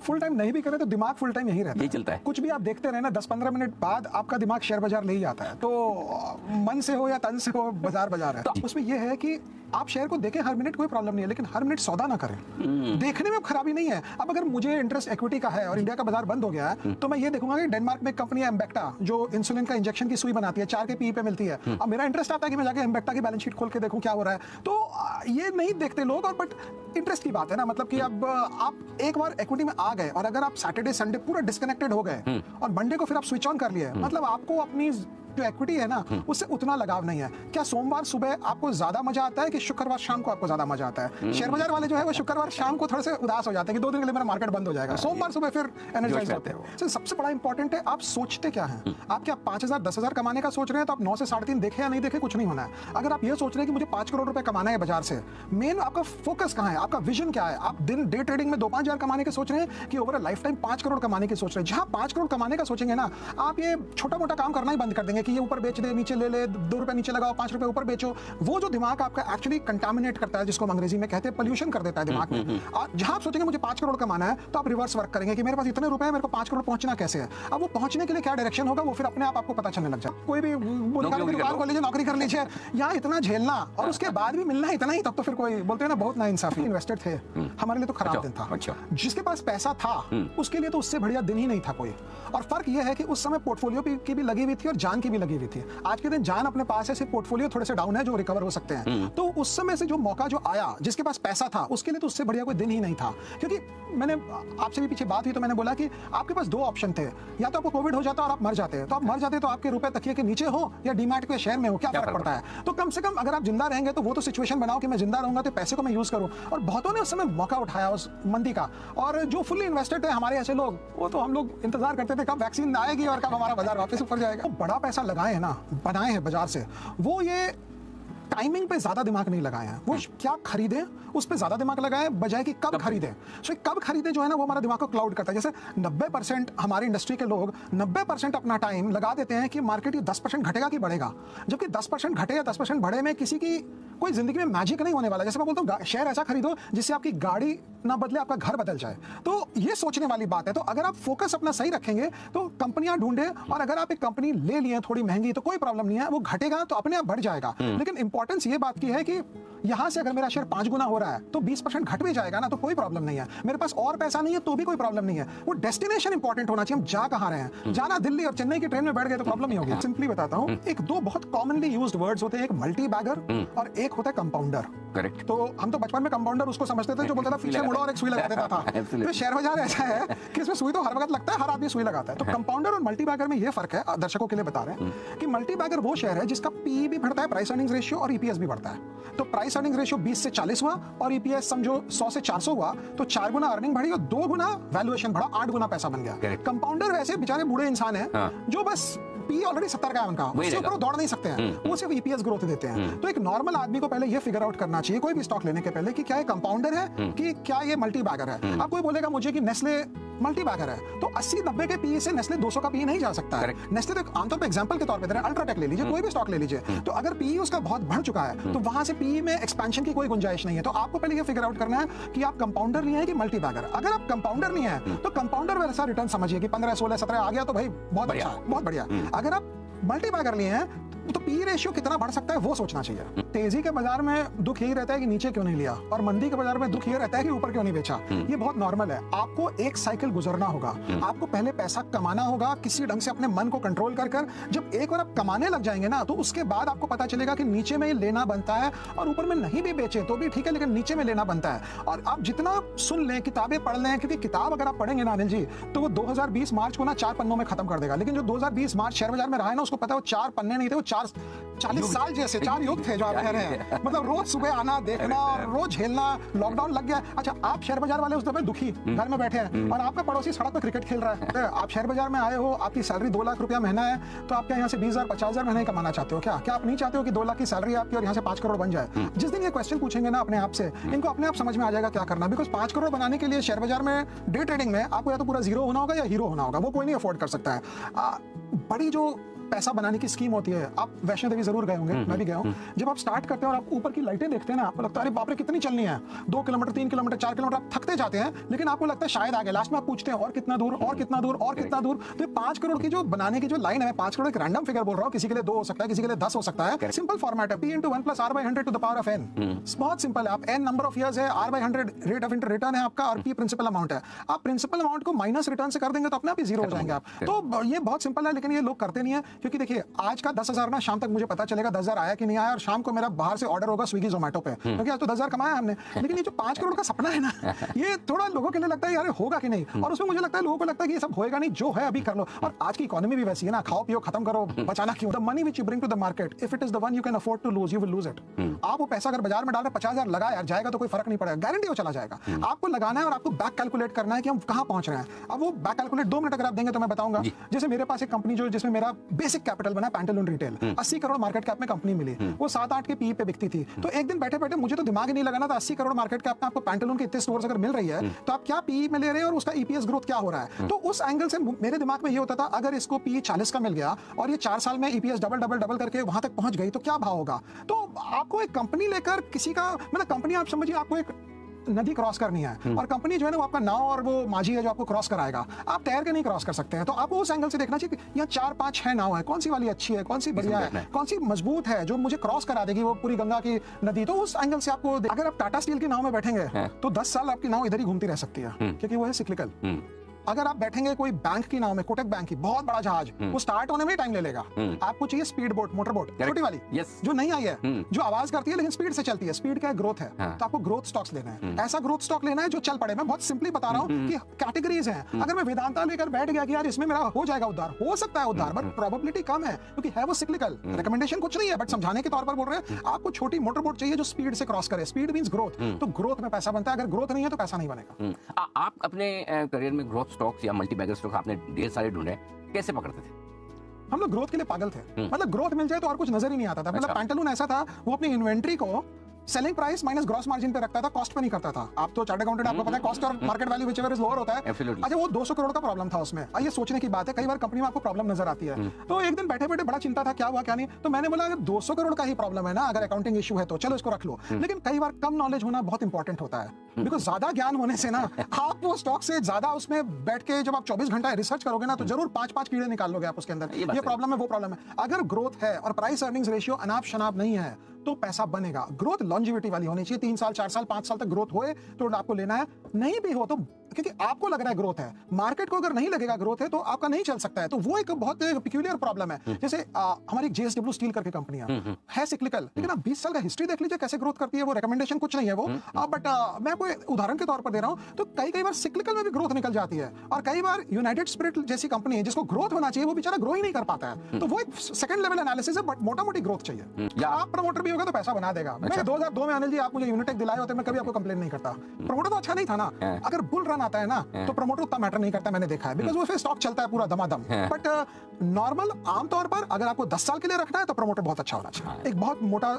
Full time नहीं भी करे तो दिमाग फुल टाइम यही रहता है, यही चलता है। कुछ भी आप देखते रहे ना 10-15 मिनट बाद आपका दिमाग शेयर बाजार ले ही आता है। तो मन से हो या तन से हो, बाजार बाजार है। तो उसमें यह है कि आप शेयर को देखें हर मिनट, कोई प्रॉब्लम नहीं है, लेकिन हर मिनट सौदा ना करें। देखने में खराबी नहीं है। अब अगर मुझे इंटरेस्ट इक्विटी का है और इंडिया का बाजार बंद हो गया है, तो मैं ये देखूंगा कि डेनमार्क में एक कंपनी है एम्बेक्टा, जो इंसुलिन का इंजेक्शन की सुई बनाती है, 4 के पीई पे मिलती है। अब मेरा इंटरेस्ट आता है कि मैं जाके एम्बेक्टा की बैलेंस शीट खोल के देखूं क्या हो रहा है। तो ये नहीं देखते लोग, और बट इंटरेस्ट की बात है ना, मतलब कि अब आप एक बार इक्विटी में आ गए और अगर आप सैटरडे संडे पूरा डिस्कनेक्टेड हो गए और मंडे को फिर आप स्विच ऑन कर लिए, मतलब आपको अपनी जो इक्विटी है ना उससे उतना लगाव नहीं है। क्या सोमवार सुबह आपको ज्यादा मजा आता है कि शुक्रवार शाम को आपको ज्यादा मजा आता है? शेयर बाजार वाले जो है वो शुक्रवार शाम को थोड़े से उदास हो जाते हैं कि 2 दिन के लिए मेरा मार्केट बंद हो जाएगा, सोमवार सुबह फिर एनर्जाइज होते हैं। तो सबसे बड़ा इंपॉर्टेंट है आप सोचते क्या हैं। आप क्या 5,000 10,000 कमाने का सोच रहे हैं तो आप 9 से 3.5 देखे या नहीं देखे कुछ नहीं होना है। अगर आप ये सोच रहे हैं कि मुझे 5 करोड़ रुपए कमाना है बाजार से, मेन आपका फोकस कहाँ है, आपका विजन क्या है? आप दिन डे ट्रेडिंग में 2-5 हजार कमाने के सोच रहे हैं कि ओवर लाइफ टाइम 5 करोड़ कमाने की सोच रहे हैं? जहां 5 करोड़ कमाने का सोचेंगे ना, आप ये छोटा मोटा काम करना ही बंद कर देंगे कि ये ऊपर बेच दे, नीचे ले ले, 2 रुपए नीचे लगाओ, 5 रुपए ऊपर बेचो। वो जो दिमाग आपका एक्चुअली कंटामिनेट करता है, जिसको हम अंग्रेजी में कहते हैं पोल्यूशन कर देता है दिमाग में। और जहां आप सोचेंगे मुझे 5 करोड़ कमाना है, तो आप रिवर्स वर्क करेंगे कि मेरे पास इतने रुपए हैं, मेरे को 5 करोड़ पहुंचना कैसे है। अब वो पहुंचने के लिए क्या डायरेक्शन होगा वो फिर अपने आप आपको पता चलने लग जाए। कोई भी बोलेगा कि दुकान खोल लीजिए, नौकरी कर लीजिए, यहाँ इतना झेलना और उसके बाद भी मिलना इतना ही, तब तो फिर कोई बोलते हैं ना बहुत नाइंसाफी। इन्वेस्टर थे, हमारे लिए तो खराब दिन था। जिसके पास पैसा था उसके लिए तो उससे बढ़िया दिन ही नहीं था कोई। और फर्क यह है कि उस समय पोर्टफोलियो की भी लगी हुई थी और जान की भी लगी हुई थी। आज के दिन जान अपने पास है, सिर्फ पोर्टफोलियो थोड़े से डाउन है जो रिकवर हो सकते हैं। तो उस समय से जो मौका जो आया, जिसके पास पैसा था उसके लिए तो उससे बढ़िया कोई दिन ही नहीं था। क्योंकि मैंने आपसे भी पीछे बात हुई तो मैंने बोला कि आपके पास 2 ऑप्शन थे, या तो आपको कोविड हो जाता और आप मर जाते। तो आप मर जाते तो आपके रुपए तकिए के नीचे हो या डीमैट के शेयर में हो, क्या फर्क पड़ता है? तो कम से कम अगर आप जिंदा रहेंगे तो वो तो सिचुएशन बनाओ कि मैं जिंदा रहूंगा तो पैसे को मैं यूज करूं। और बहुतों ने उस समय मौका उठाया उस मंदी का, और जो फुल्ली इन्वेस्टेड थे हमारे ऐसे लोग, वो तो हम लोग इंतजार करते थे कब वैक्सीन आएगी और कब हमारा बाजार वापस ऊपर जाएगा। तो बड़ा पैसा लगाए है ना, बनाए हैं बाजार से, वो ये टाइमिंग पे ज्यादा दिमाग नहीं लगाए हैं। वो क्या खरीदें उस पे ज्यादा दिमाग लगाएं बजाय कि कब खरीदें। सो कब खरीदें जो है ना वो हमारा दिमाग को क्लाउड करता है। जैसे 90% हमारी इंडस्ट्री के लोग 90% अपना टाइम लगा देते हैं कि मार्केट ये 10% घटेगा कि बढ़ेगा, जबकि 10% घटे या 10% बढ़े में किसी की कोई जिंदगी में मैजिक नहीं होने वाला। जैसे मैं बोलता हूँ शेयर ऐसा खरीदो जिससे आपकी गाड़ी ना बदले, आपका घर बदल जाए। तो ये सोचने वाली बात है। तो अगर आप फोकस अपना सही रखेंगे तो कंपनियां ढूंढे, और अगर आप एक कंपनी ले लिए थोड़ी महंगी तो कोई प्रॉब्लम नहीं है, वो घटेगा तो अपने आप बढ़ जाएगा। लेकिन इंपॉर्टेंस ये बात की है कि यहां से अगर मेरा शेयर 5 गुना हो रहा है तो 20% घट भी जाएगा ना, तो कोई प्रॉब्लम नहीं है। मेरे पास और पैसा नहीं है तो भी कोई प्रॉब्लम नहीं है। वो डेस्टिनेशन इंपॉर्टेंट होना चाहिए, हम जा कहां रहे हैं। जाना दिल्ली और चेन्नई की ट्रेन में बैठ गए तो प्रॉब्लम ही होगी। सिंपली बताता हूं, एक 2 बहुत कॉमनली यूज्ड वर्ड्स होते हैं, एक मल्टी बैगर और एक होता है कंपाउंडर। करेक्ट। तो हम तो बचपन में कंपाउंडर उसको समझते थे जो बोलता था पीछे मुड़ो और एक सुई लगा देता था। तो शेयर बाजार ऐसा है कि इसमें सुई तो हर वक्त लगता है, हर आदमी सुई लगाता है। तो कंपाउंडर और मल्टी बैगर में ये फर्क है, दर्शकों के लिए बता रहे हैं कि मल्टी बैगर वो शेयर है जिसका पी भी बढ़ता है, प्राइस अर्निंग्स रेशियो, और ईपीएस भी बढ़ता है। तो प्राइस अर्निंग्स रेशियो 20 से 40 हुआ और ईपीएस समझो 100 से 400 हुआ, तो 4 गुना अर्निंग बढ़ी और 2 गुना वैल्यूएशन बढ़ा, 8 गुना पैसा बन गया। कंपाउंडर वैसे बेचारे बूढ़े इंसान है जो बस पी ऑलरेडी 70 का है उनका, उससे ऊपर दौड़ नहीं सकते हैं, वो सिर्फ ईपीएस ग्रोथ देते हैं। तो एक नॉर्मल आदमी को पहले ये फिगर आउट करना चाहिए कोई भी स्टॉक लेने के पहले कि क्या ये कंपाउंडर है कि क्या ये मल्टी बैगर है। अब कोई बोलेगा मुझे कि नेस्ले मल्टी बैगर है, तो 80-90 के पी से नेस्ले 200 का पी नहीं जा सकता है। नेस्ले तो आमतौर पर एग्जांपल के तौर पे दे रहे हैं, अल्ट्राटेक ले लीजिए, कोई भी स्टॉक ले लीजिए, तो अगर पी उसका बहुत बढ़ चुका है तो वहां से पी में एक्सपेंशन की कोई गुंजाइश नहीं है। तो आपको पहले ये फिगर आउट करना है कि आप कंपाउंडर नहीं है कि मल्टी बैगर। अगर आप कंपाउंडर नहीं है तो कंपाउंडर वैसा रिटर्न समझिए कि 15, 16, 17 आ गया तो भाई बहुत अच्छा, बहुत बढ़िया। अगर आप मल्टी बैगर लिए हैं तो पी रेशियो कितना बढ़ सकता है वो सोचना चाहिए। तेजी के बाजार में दुख यही रहता है कि नीचे क्यों नहीं लिया, और मंदी के बाजार में दुख ये रहता है कि ऊपर क्यों नहीं बेचा। ये बहुत नॉर्मल है। आपको एक साइकिल गुजरना होगा, आपको पहले पैसा कमाना होगा किसी ढंग से अपने मन को कंट्रोल कर कर। जब एक बार आप कमाने लग जाएंगे ना तो उसके बाद आपको पता चलेगा कि नीचे में लेना बनता है, और ऊपर में नहीं भी बेचे तो भी ठीक है, लेकिन नीचे में लेना बनता है। और आप जितना सुन लें, किताबें पढ़ लें, क्योंकि किताब अगर आप पढ़ेंगे ना अनिल जी तो वो 2020 मार्च को ना 4 पन्नों में खत्म कर देगा, लेकिन जो 2020 मार्च शेयर बाजार में रहा है ना उसको पता है वो 4 पन्ने नहीं थे, वो 40 साल जैसे 4 युग थे जो आप कह रहे हैं। मतलब रोज सुबह आना देखना और रोज झेलना, लॉकडाउन लग गया। अच्छा, आप शेयर बाजार वाले उस दफे दुखी घर में बैठे हैं और आपका पड़ोसी सड़क पर क्रिकेट खेल रहा है। आप शेयर बाजार में आए हो, आपकी सैलरी 2 लाख रुपया महीना है, तो आप क्या यहाँ से 20,000 50,000 महीने कमाना चाहते हो? क्या आप नहीं चाहते हो कि 2 लाख की सैलरी आपकी और यहाँ से 5 करोड़ बन जाए? जिस दिन ये क्वेश्चन पूछेंगे ना अपने आप से, इनको अपने आप समझ में आ जाएगा क्या करना। बिकॉज 5 करोड़ बनाने के लिए शेयर बाजार में डे ट्रेडिंग में आपको या तो पूरा जीरो होना होगा या हीरो होना होगा, वो कोई नहीं अफोर्ड कर सकता है। बड़ी जो पैसा बनाने की स्कीम होती है। आप वैष्णो देवी जरूर गए होंगे, मैं भी गया हूँ। जब आप स्टार्ट करते हैं और आप ऊपर की लाइटें देखते हैं ना, आपको लगता है अरे बाप रे कितनी चलनी है, 2 किलोमीटर 3 किलोमीटर 4 किलोमीटर आप थकते जाते हैं, लेकिन आपको लगता है शायद आगे। लास्ट में आप पूछते हैं और कितना दूर और कितना दूर और कितना दूर। तो 5 करोड़ की जो बनाने की जो लाइन है, 5 करोड़ एक रैंडम फिगर बोल रहा हूँ, किसी के लिए 2 हो सकता है, किसी के लिए 10 हो सकता है। सिंपल फॉर्मेट है, P into 1 plus R by 100 to the power of n। बहुत सिंपल है। आप n नंबर ऑफ इयर्स है, R by 100 rate of return है आपका, और P प्रिंसिपल अमाउंट है। आप प्रिंसिपल अमाउंट को माइनस रिटर्न से कर देंगे तो अपने आप ही जीरो हो जाएंगे आप। तो ये बहुत सिंपल है, लेकिन ये लोग करते नहीं है। क्योंकि देखिए आज का 10,000 ना शाम तक मुझे पता चलेगा 10,000 आया कि नहीं आया, और शाम को मेरा बाहर से ऑर्डर होगा स्विगी जोमेटो पे, क्योंकि आज तो 10,000 कमाया हमने। लेकिन ये जो 5 करोड़ का सपना है ना, ये थोड़ा लोगों के लिए लगता है यार होगा कि नहीं, और उसमें मुझे लगता है लोगों को लगता है कि ये सब होएगा नहीं, जो है अभी कर लो। और आज की इकोनॉमी भी वैसी है ना, खाओ पियो खत्म करो, बचाना क्यों। The money which you bring to the market, if it is the one you can afford to lose, you will lose it. आप वो पैसा अगर बाजार में डाल रहे 50,000 लगा यार, जाएगा तो कोई फर्क नहीं पड़ेगा, गारंटी वो चला जाएगा। आपको लगाना है और आपको बैक कैलकुलेट करना है कि हम कहां पहुंच रहे हैं। अब वो बैक कैलकुलेट 2 मिनट अगर आप देंगे तो मैं बताऊंगा। जैसे मेरे पास एक कंपनी जो जिसमें मेरा बेसिक कैपिटल बना, pantaloon retail, 80 crore market cap में कंपनी मिली, वो 7-8 के पीई पे बिकती थी। तो एक दिन बैठे बैठे मुझे तो दिमाग ही नहीं लगाना था 80 करोड़ मार्केट कैप में आपको पैंटालून के इतने स्टोर्स अगर मिल रही है तो आप क्या पीई में ले रहे हैं और उसका ईपीएस ग्रोथ क्या हो रहा है। तो उस एंगल से मेरे दिमाग में ये होता था अगर इसको पीई 40 का मिल गया और ये 4 साल में ईपीएस डबल करके वहां तक पहुंच गई तो क्या भाव होगा। तो आपको एक कंपनी लेकर किसी का मतलब कंपनी आप समझिए आपको एक नदी क्रॉस करनी है और कंपनी जो है ना वो आपका नाव और वो माझी है जो आपको क्रॉस कराएगा, आप तैर के नहीं क्रॉस कर सकते हैं। तो आपको उस एंगल से देखना चाहिए कि यहाँ 4-5-6 नाव है, कौन सी वाली अच्छी है, कौन सी बढ़िया है, कौन सी मजबूत है जो मुझे क्रॉस करा देगी वो पूरी गंगा की नदी। तो उस एंगल से आपको अगर आप टाटा स्टील की नाव में बैठेंगे तो 10 साल आपकी नाव इधर ही घूमती रह सकती है, क्योंकि वो है सिक्लिकल। अगर आप बैठेंगे कोई बैंक की नाव में, कोटक बैंक की बहुत बड़ा जहाज, वो स्टार्ट होने में टाइम ले लेगा। आपको चाहिए स्पीड बोट, मोटर बोट, छोटी वाली जो नहीं आई है, जो आवाज करती है लेकिन स्पीड से चलती है। स्पीड क्या है? ग्रोथ है। तो आपको ग्रोथ स्टॉक्स लेना है, ऐसा ग्रोथ स्टॉक लेना है जो चल पड़े। मैं बहुत सिंपली बता रहा हूँ कि कैटेगरीज हैं। अगर मैं वेदांता लेकर बैठ गया कि यार इसमें मेरा हो जाएगा उद्धार, हो सकता है उद्धार, बट प्रोबेबिलिटी कम है क्योंकि है वो सिक्लिकल। रिकमेंडेशन कुछ नहीं है, बट समझाने के तौर पर बोल रहे हैं। आपको छोटी मोटर बोट चाहिए जो स्पीड से क्रॉस करे। स्पीड मींस ग्रोथ, तो ग्रोथ में पैसा बनता है। अगर ग्रोथ नहीं है तो पैसा नहीं बनेगा। आप अपने करियर में ग्रोथ स्टॉक्स या मल्टीबैगर स्टॉक आपने ढेर सारे ढूंढे, कैसे पकड़ते थे? हम लोग ग्रोथ के लिए पागल थे। मतलब ग्रोथ मिल जाए तो और कुछ नजर ही नहीं आता था। मतलब पैंटालून ऐसा था, वो अपनी इन्वेंट्री को selling price minus gross margin पे रखता था, कॉस्ट पे नहीं करता था। आप तो चार्टर्ड अकाउंटेंट, आपको पता है कॉस्ट और market value whichever is lower होता है। अच्छा, वो 200 करोड़ का प्रॉब्लम था उसमें। ये सोचने की बात है, कई बार कंपनी में आपको प्रॉब्लम नजर आती है। तो एक दिन बैठे बैठे बड़ा चिंता था क्या हुआ क्या नहीं। तो मैंने बोला अगर 200 करोड़ का ही प्रॉब्लम है ना, अगर अकाउंटिंग इशू है तो चलो इसको रख लो। लेकिन कई बार कम नॉलेज होना बहुत इंपॉर्टेंट होता है, बिकॉज ज्यादा ज्ञान होने से ना आप वो स्टॉक से ज्यादा उसमें बैठ के जब आप 24 घंटा रिसर्च करोगे ना तो जरूर 5-5 कीड़े निकाल लोगे आप उसके अंदर। ये प्रॉब्लम है, वो प्रॉब्लम है। अगर ग्रोथ है और प्राइस अर्निंग्स रेशियो अनाप शनाप नहीं है तो पैसा बनेगा। ग्रोथ लॉन्जिविटी वाली होनी चाहिए, 3 साल 4 साल 5 साल तक ग्रोथ होए तो आपको लेना है। नहीं भी हो तो क्योंकि आपको लग रहा है ग्रोथ है, मार्केट को अगर नहीं लगेगा ग्रोथ है तो आपका नहीं चल सकता है। तो वो एक बहुत पिक्यूलियर प्रॉब्लम है। जैसे हमारी जेएसडब्ल्यू स्टील करके कंपनी है सिक्लिकल, लेकिन आप 20 साल का हिस्ट्री देख लीजिए कैसे ग्रोथ करती है। वो रिकमेंडेशन कुछ नहीं है वो, बट मैं आपको उदाहरण के तौर पर दे रहा हूं। तो कई बार सिक्लिकल में भी ग्रोथ निकल जाती है, और कई बार यूनाइटेड स्पिरिट जैसी कंपनी है जिसको ग्रोथ होना चाहिए वो बेचारा ग्रो ही नहीं कर पाता है। तो वो एक सेकंड लेवल एनालिसिस है, बट मोटा मोटी ग्रोथ चाहिए। या आप प्रमोटर भी होगा तो पैसा बना देगा। मैं 2002 में अनिल जी आप मुझे यूनिटेक दिलाए होते मैं कभी आपको कंप्लेन नहीं करता। प्रमोटर तो अच्छा नहीं था ना। अगर बुल रन आता है ना तो प्रमोटर उतना मैटर नहीं करता, मैंने देखा है, बिकॉज वो फिर स्टॉक चलता है पूरा दमादम। बट नॉर्मल आमतौर पर अगर आपको 10 साल के लिए रखना है तो प्रमोटर बहुत अच्छा होना चाहिए, एक बहुत मोटा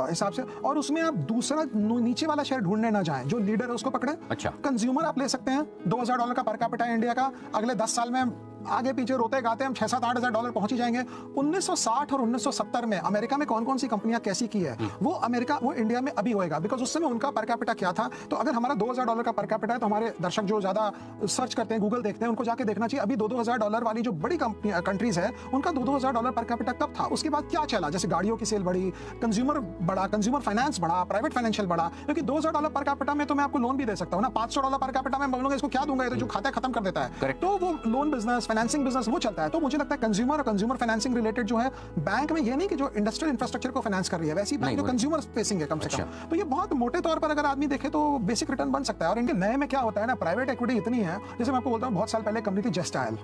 हिसाब से। और उसमें आप दूसरा नीचे वाला शेयर ढूंढने ना जाएं, जो लीडर है उसको पकड़े। अच्छा, कंज्यूमर आप ले सकते हैं, $2,000 का पर कैपिटा इंडिया का, अगले 10 साल में आगे पीछे रोते गाते हम 6-7-8 हज़ार डॉलर पहुंच ही जाएंगे। 1960 और 1970 में अमेरिका में कौन कौन सी कंपनियां कैसी की है वो इंडिया में अभी होएगा, बिकॉज उस समय उनका पर कैपिटा क्या था। तो अगर हमारा $2,000 का पर कैपिटा है तो हमारे दर्शक जो ज्यादा सर्च करते हैं, गूगल देखते हैं, उनको जाके देखना चाहिए अभी $2,000 वाली जो बड़ी कंट्रीज है उनका $2,000 पर कैपिटा कब था, उसके बाद क्या चला। जैसे गाड़ियों की सेल बढ़ी, कंज्यूमर बढ़ा, कंज्यूमर फाइनेंस बढ़ा, प्राइवेट फाइनेंशियल बढ़ा। क्योंकि $2,000 पर कैपिटा में तो मैं आपको लोन भी दे सकता हूँ ना, $500 पर कैपिटा में बोलूंगा इसको क्या दूंगा, ये तो जो खाता खत्म कर देता है। तो वो लोन बिजनेस, फाइनेंसिंग बिजनेस वो चलता है। तो मुझे लगता है कंज्यूमर और कंज्यूमर फाइनेंसिंग रिलेटेड जो है बैंक में, ये नहीं कि जो इंडस्ट्रियल इंफ्रास्ट्रक्चर को फाइनेंस कर रही है, वैसी बैंक जो कंज्यूमर फेसिंग है कम से कम। तो ये बहुत मोटे तौर पर अगर आदमी देखे तो बेसिक रिटर्न बन सकता है। और इनके नए में क्या होता है ना, प्राइवेट इक्विटी इतनी है, जैसे मैं आपको बोलता हूँ बहुत साल पहले कंपनी थी जेस्टाइल,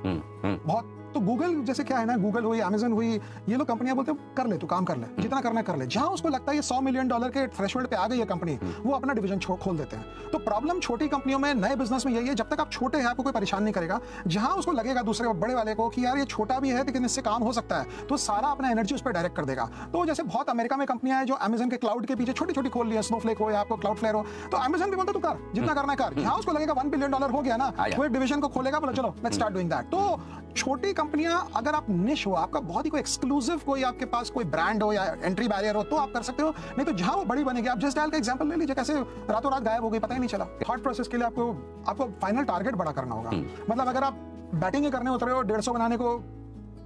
बहुत। तो गूगल जैसे क्या है ना, गूगल हुई, अमेजन हुई, ये लोग कंपनियां बोलते हैं कर ले तू काम कर ले, जितना करना कर ले। जहां उसको लगता है ये $100 मिलियन के थ्रेशोल्ड पे आ गई है कंपनी, वो अपना डिवीजन खोल देते हैं। तो प्रॉब्लम छोटी कंपनियों में, नए बिजनेस में यही है, जब तक आप छोटे हैं आपको कोई परेशान नहीं करेगा। जहां उसको लगेगा दूसरे बड़े वाले को कि यार ये छोटा भी है लेकिन इससे काम हो सकता है, तो सारा अपना एनर्जी उस पर डायरेक्ट कर देगा। तो जैसे बहुत अमेरिका में कंपनियां हैं जो अमेजन के क्लाउड के पीछे छोटी छोटी खोल लिया, स्नोफ्लेक हो या आपको क्लाउडफ्लेयर हो, तो अमेजन भी बोलता तू कर, जितना करना कर। जहां उसको लगेगा $1 बिलियन हो गया ना, वो एक डिवीजन को खोलेगा, बोला चलो लेट्स स्टार्ट डूइंग दैट। तो छोटी कंपनियां, अगर आप निश हो, आपका बहुत ही कोई एक्सक्लूसिव कोई आपके पास कोई ब्रांड हो या एंट्री बैरियर हो, तो आप कर सकते हो। नहीं तो जहां वो बड़ी बनेगी, आप जस्ट डायल का एग्जांपल ले लीजिए, कैसे रातों रात गायब हो गई, पता ही नहीं चला। थॉट प्रोसेस के लिए आपको फाइनल टारगेट बड़ा करना होगा। मतलब अगर आप बैटिंग ही करने उतरे हो 150 बनाने को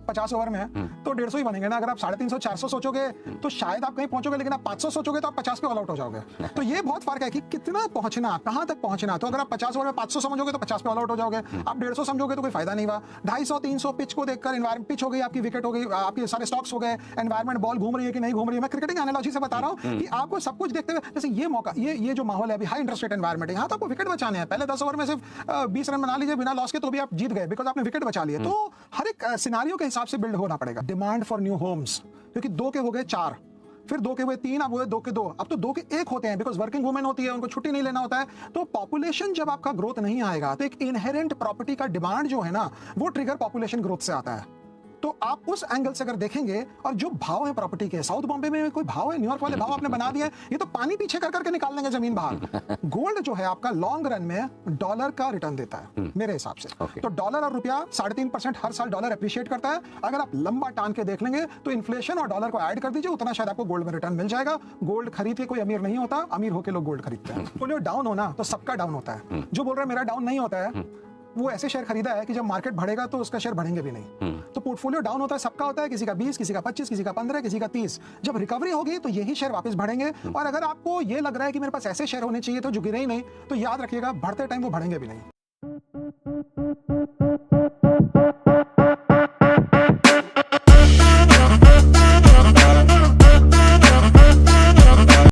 50 ओवर में तो 150 ही बनेंगे ना। अगर आप 350 400 सोचोगे तो शायद आप कहीं पहुंचोगे, लेकिन आप 500 सोचोगे तो आप 50 पे ऑल आउट हो जाओगे। तो ये बहुत फर्क है कि कितना पहुंचना, कहां तक पहुंचना। तो अगर आप 50 ओवर में 500 समझोगे तो 50 पे ऑल आउट हो जाओगे। आप 150 समझोगे तो कोई फायदा नहीं हुआ। 250 300 पिच को देखकर, एनवायरमेंट पिच हो गई, आपकी विकेट हो गई, आपके सारे स्टॉक्स हो गए, एनवायरमेंट बॉल घूम रही है कि नहीं घूम रही है। मैं क्रिकेटिंग एनालॉजी से बता रहा हूं कि आपको सब कुछ देखते हुए, जैसे ये मौका, ये जो माहौल है अभी, हाई इंटरेस्ट रेट एनवायरमेंट है, यहां तो आपको विकेट बचाने हैं। पहले 10 ओवर में सिर्फ 20 रन बना लीजिए बिना लॉस के, तो भी आप जीत गए, बिकॉज आपने विकेट बचा लिए। तो हर एक सिनारियो के हिसाब से बिल्ड होना पड़ेगा। डिमांड फॉर न्यू होम्स, क्योंकि 2 के हो गए 4, फिर 2 के हुए 3, अब हुए 2 के 2, अब तो 2 के 1 होते हैं, बिकॉज वर्किंग वुमेन होती है, उनको छुट्टी नहीं लेना होता है। तो पॉपुलेशन जब आपका ग्रोथ नहीं आएगा, तो एक इनहेरेंट प्रॉपर्टी का डिमांड जो है ना, वो ट्रिगर पॉपुलेशन ग्रोथ से आता है। तो आप उस एंगल से अगर देखेंगे, और जो भाव है प्रॉपर्टी के, साउथ बॉम्बे में कोई भाव है, न्यूयॉर्क वाले भाव आपने बना दिए, ये तो पानी पीछे कर करके निकाल देंगे जमीन बाहर। गोल्ड जो है आपका लॉन्ग रन में डॉलर का रिटर्न देता है मेरे हिसाब से। तो डॉलर और रुपया 3.5% हर साल डॉलर एप्रिशिएट करता है। अगर आप लंबा टान के देख लेंगे तो इन्फ्लेशन और डॉलर को ऐड कर दीजिए, उतना शायद आपको गोल्ड में रिटर्न मिल जाएगा। गोल्ड खरीद के कोई अमीर नहीं होता, अमीर होकर लोग गोल्ड खरीदते हैं। पोर्टफोलियो डाउन होना तो सबका डाउन होता है। जो बोल रहा है मेरा डाउन नहीं होता है, वो ऐसे शेयर खरीदा है कि जब मार्केट बढ़ेगा तो उसका शेयर बढ़ेंगे भी नहीं। तो पोर्टफोलियो डाउन होता है, सबका होता है, किसी का 20, किसी का 25, किसी का 15, किसी का 30। जब रिकवरी होगी तो यही शेयर वापस बढ़ेंगे। और अगर आपको ये लग रहा है कि मेरे पास ऐसे शेयर होने चाहिए तो जो गिरे ही नहीं, तो याद रखिएगा बढ़ते टाइम वो बढ़ेंगे भी नहीं।